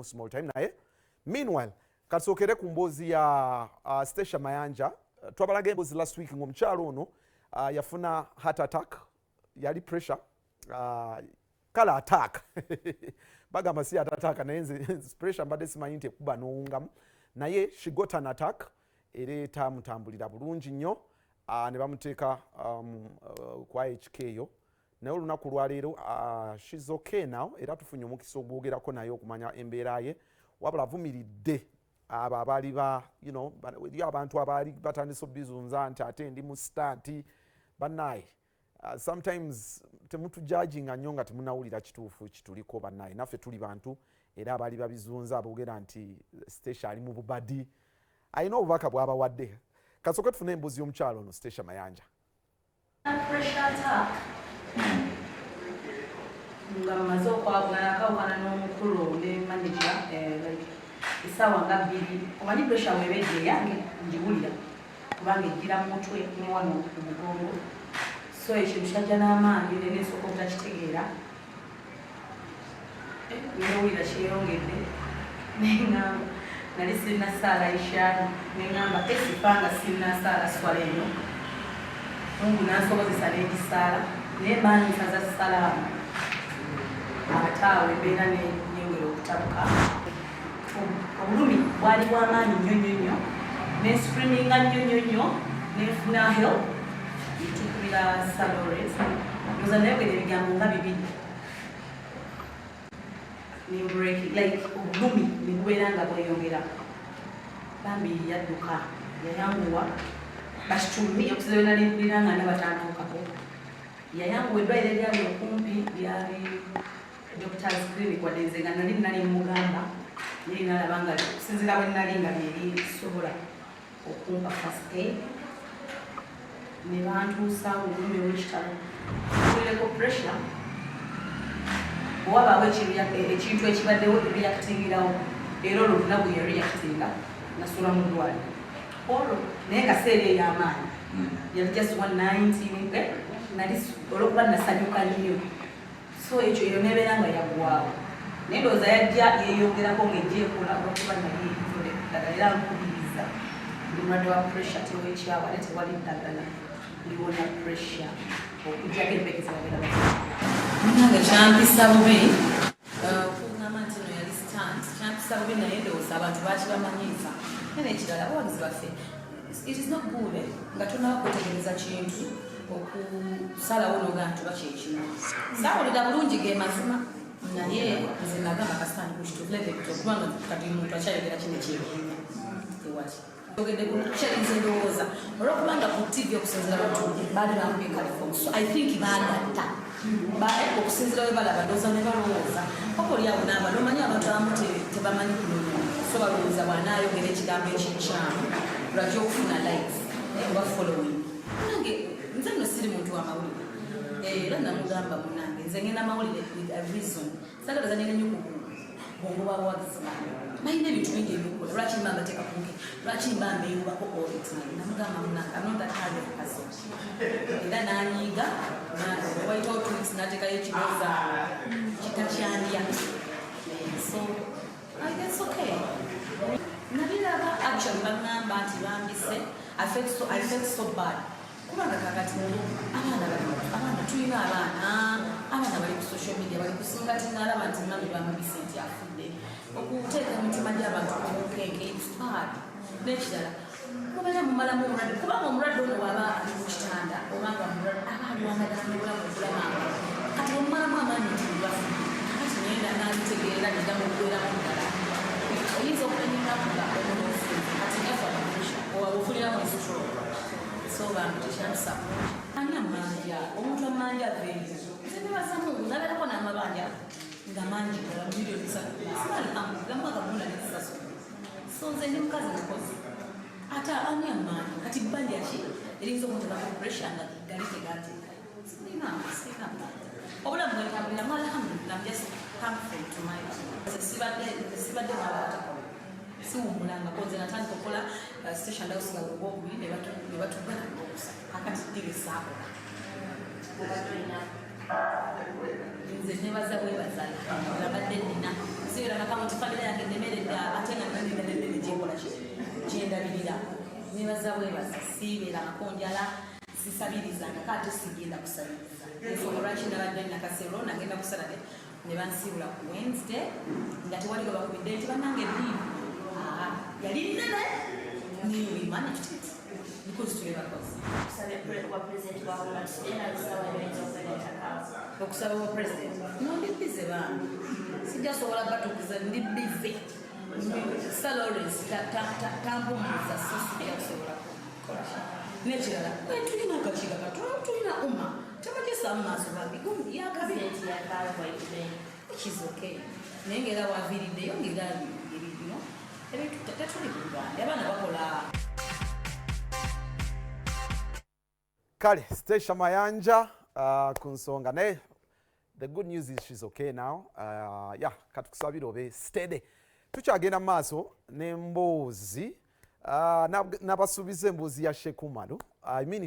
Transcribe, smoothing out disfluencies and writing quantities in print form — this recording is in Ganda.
small time naye. Meanwhile, katsokere ku mboozi ya Stecia Mayanja. Twabalaga emboozi last week ng'omukyalo ono yafuna heart attack, yali pressure, kala attack. Bagamba si heart attack naye nze pressure mbadde simanyi nti ekuba n'owungamu. Naye she got an attack, era etamutambulira bulungi nnyo, ne bamuteeka kwa HK yo. Naye olunaku lwaleero she's okay now, era tufunye omukisa ogwogerako naye okumanya embeera ye, wabula avumiridde abo abaali abantu abaali batandise obizunza nti ate ndi mu start bannaye. Sometimes temutujudginga nnyo nga temunawulira kituufu kituliko bannaye. Naffe tuli bantu era abaali babizunza aboogera nti Stecia ali mu bubadi. Alina obubaka bw'abawadde. Kasooke tufune emboozi y'omukyalo ono Stecia Mayanja. Pressure attack. Nga mmaze okwawukana n'omukulu ne manager essaawa nga bbiri. Omanyi pressure weebedde yange ngiwulira kubanga ejjira mu mutwe ne wano ku mugongo. So ekintu kyajja n'amaanyi ne nesooka obutakitegeera. Newulira kyeyongedde neŋŋamba nali sirina ssaala ishaani neŋŋamba esipanga sirina ssaala swala eno. Mungu n'ansobozesa n'egisaala naye baanyisaza salaamu ate awo embeera neewera okutabuka. Obulumi bwali bw'amaanyi nnyo nnyo nnyo, n'escreaminga nnyo nnyo nnyo, n'enfuna help ntukubira salores ndowooza nayogera ebigambo nga bibiri nimbreki like obulumi ne bubeera nga bweyongera. Bambi yadduka yayanguwa bakitumi okusiza we nali mpulira nga nabatantuukako. Yayanguwa eddwaliro eryali okumpi lyali Doctor's Clinic wadde nze nga nali mugamba naye nalaba nga okusinziira bwe nali nga lyerisobola okumpa first aid ne bantuusaawo obulumi bw'ekitalo. Tulireko pressure bwewabaawo ekintu ekibaddewo ereactingirawo era olwo lunaku yereactinga nasula mu ddwaliro olwo naye kaseera ey'amaanyi yali just 119 nali olwokuba nasanyuka nnyo. So ekyo eyo nebeera nga yaggwaawo naye ndowooza yajja yeeyongerako ng'ejja ekola olwokuba nali nfudde eddagala era nkubiriza ndi mulwadde wa pressure tewekyawa ate tewali ddagala liwona pressure okujjako empeke zebagera nga kyampisa bubi okugamba nti no yali stand kyampisa bubi naye ndowooza abantu bakibamanyiiza naye nekirala abawagizi baffe it is not good nga tonaba kwetegereza kintu okusalawo noga nti oba kyekimu saawulira bulungi ge mazima naye nze nagamba kasitani kukitulevekto kubanga kati muntu akyayogera kino ekyekimu ewaki ogedde kukyerinze ndowooza olwokubanga ku TV okusinzira bantu baali bambye california so I think baagatta okusinzira we balaba ndowooza ne balowooza okoli awo naaba nomanyi abantu abamu tebamanyi kunonya so balowooza bwanaayogera ekigambo ekikyamu lwaki okufuna life oba following nange nze nno siri muntu w'amawulire era namugamba munange nze ngenda amawulire with a reason sagalaza nene nnyo bongo bawagizi balina ebintu bingi ebikola lwaki mba mbateeka kunge lwaki mba mbeewubako all the time namugamba munange I'm not that kind of person era nanyiga wayitawo 2 weeks nateekayo ekibuuza kitakyandya so I guess okay nabiraba actually bagamba nti bambise I felt so bad kubanga kakati abaana tulina abaana bali ku social media bali kusinga ti nalaba nti mami bamabise nti afudde okuteeka emitima gy'abantu omukenke it's hard n'ekirala kubeera mumalamu omulwadde kubanga omulwadde ono waba ali mu kitanda obanga mulwadde abaali wanagala mubulamu obulamanga kati omumalamu amaanyi nti bafudde kati nyenda nalitegeera nedamu okubeeramu ddala oyinza okulenyeramu nga omunofu kati efanisha ofuliramu stroke so bantu tekyansa ani amanja omuntu amanja aveeyo zenebazamu nabeerako n'amabanja nga mangi ddala miliyoni 3 gamwaga munda nekisaso so nze ndi mukazi mukozi ate ani amaanyi kati bbanja ki eriyinza okunteekako pressure nga gali tegateeka sirina obulamu bwentambuliramu alhamdulillah I'm just thankful to my sibadde mabata siwumulangako nze natandika okukola station ndawusinga olwokubiri ne batugana okusa akati ddirisaako nze nebaza bwebazala abadde nina sibera makamuti family yange ndemeredde ate nga ndemeredde gyekola gyendabirira nebaza bwebaza sibeera makonjala sisabirizanga kate sigenda kusabiriza ensonga lwaki nabadde nakasero nagenda kusala ne bansiibula ku Wednesday nga tewali gwe bakubidde nti bannange biibu yali linene we managed it because tuli bakozi okusaba wa president ndi bize bange sijasobola batukuza ndi bize salaries tampumuza sisiya kusobola kukola nekirala tulina akakiga katono tulina umma tabagesa mu maaso babi yakabineti which is okay naye ngera waviiriddeyo ngera bino ebintu tetuli kulwanda abaana bakola. Kale Stecia Mayanja ku nsonga naye the good news is she's okay now. Yeah, katukusabira obe steady. Tukyagenda mu maaso n'emboozi n'abasuubiza emboozi ya Shekumalo. I mean